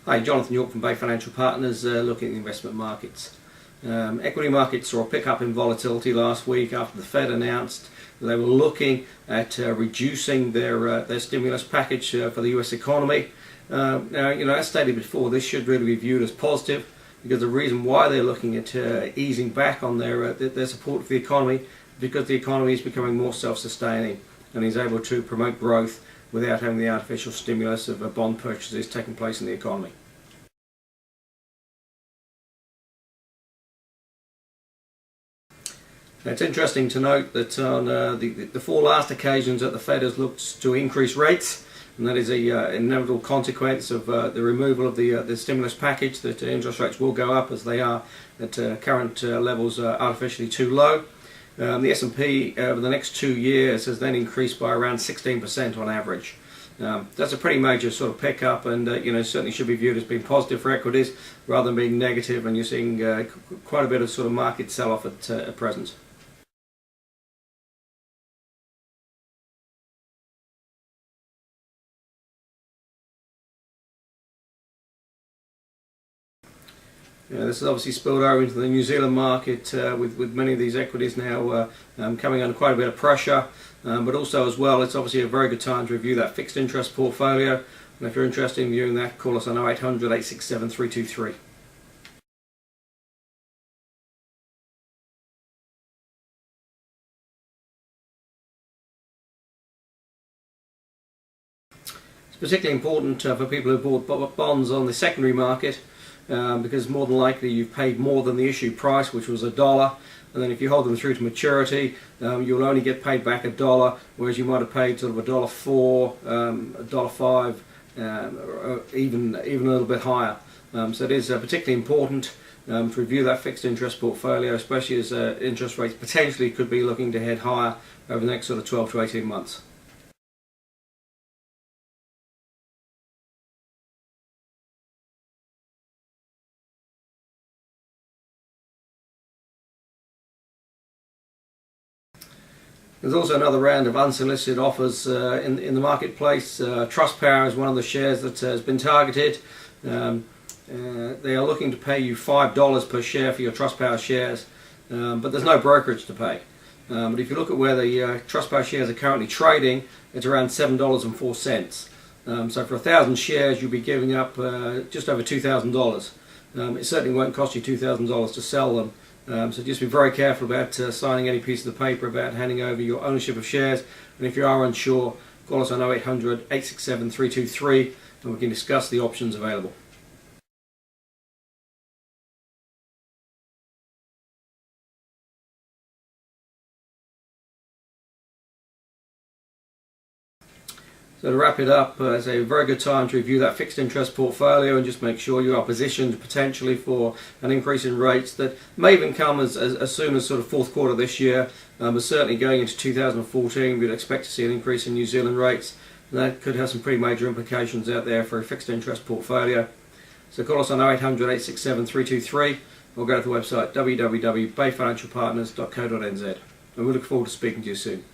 Hi, Jonathan York from Bay Financial Partners, looking at the investment markets. Equity markets saw a pickup in volatility last week after the Fed announced that they were looking at reducing their stimulus package for the US economy. Now, as stated before, this should really be viewed as positive, because the reason why they're looking at easing back on their support for the economy is because the economy is becoming more self-sustaining and is able to promote growth without having the artificial stimulus of bond purchases taking place in the economy. Now, it's interesting to note that on the four last occasions that the Fed has looked to increase rates, and that is an inevitable consequence of the removal of the stimulus package, that interest rates will go up as they are at current levels artificially too low. The S&P over the next 2 years has then increased by around 16% on average. That's a pretty major sort of pickup, and certainly should be viewed as being positive for equities rather than being negative, and you're seeing quite a bit of sort of market sell-off at present. This has obviously spilled over into the New Zealand market with many of these equities now coming under quite a bit of pressure, but also as well it's obviously a very good time to review that fixed interest portfolio, and if you're interested in viewing that, call us on 0800 867 323. It's particularly important for people who bought bonds on the secondary market, because more than likely you've paid more than the issue price, which was $1, and then if you hold them through to maturity, you'll only get paid back $1, whereas you might have paid sort of $1.04, $1.05, or even a little bit higher. So it is particularly important to review that fixed interest portfolio, especially as interest rates potentially could be looking to head higher over the next sort of 12 to 18 months. There's also another round of unsolicited offers in the marketplace. Trustpower is one of the shares that has been targeted. They are looking to pay you $5 per share for your Trustpower shares, but there's no brokerage to pay. But if you look at where the Trustpower shares are currently trading, it's around $7.04. So for 1,000 shares, you'll be giving up just over $2,000. It certainly won't cost you $2,000 to sell them. So just be very careful about signing any piece of the paper about handing over your ownership of shares, and if you are unsure, call us on 0800 867 323 and we can discuss the options available. So to wrap it up, it's a very good time to review that fixed interest portfolio and just make sure you are positioned potentially for an increase in rates that may even come as soon as sort of fourth quarter this year, but certainly going into 2014 we'd expect to see an increase in New Zealand rates, and that could have some pretty major implications out there for a fixed interest portfolio. So call us on 0800 867 323 or go to the website www.bayfinancialpartners.co.nz, and we look forward to speaking to you soon.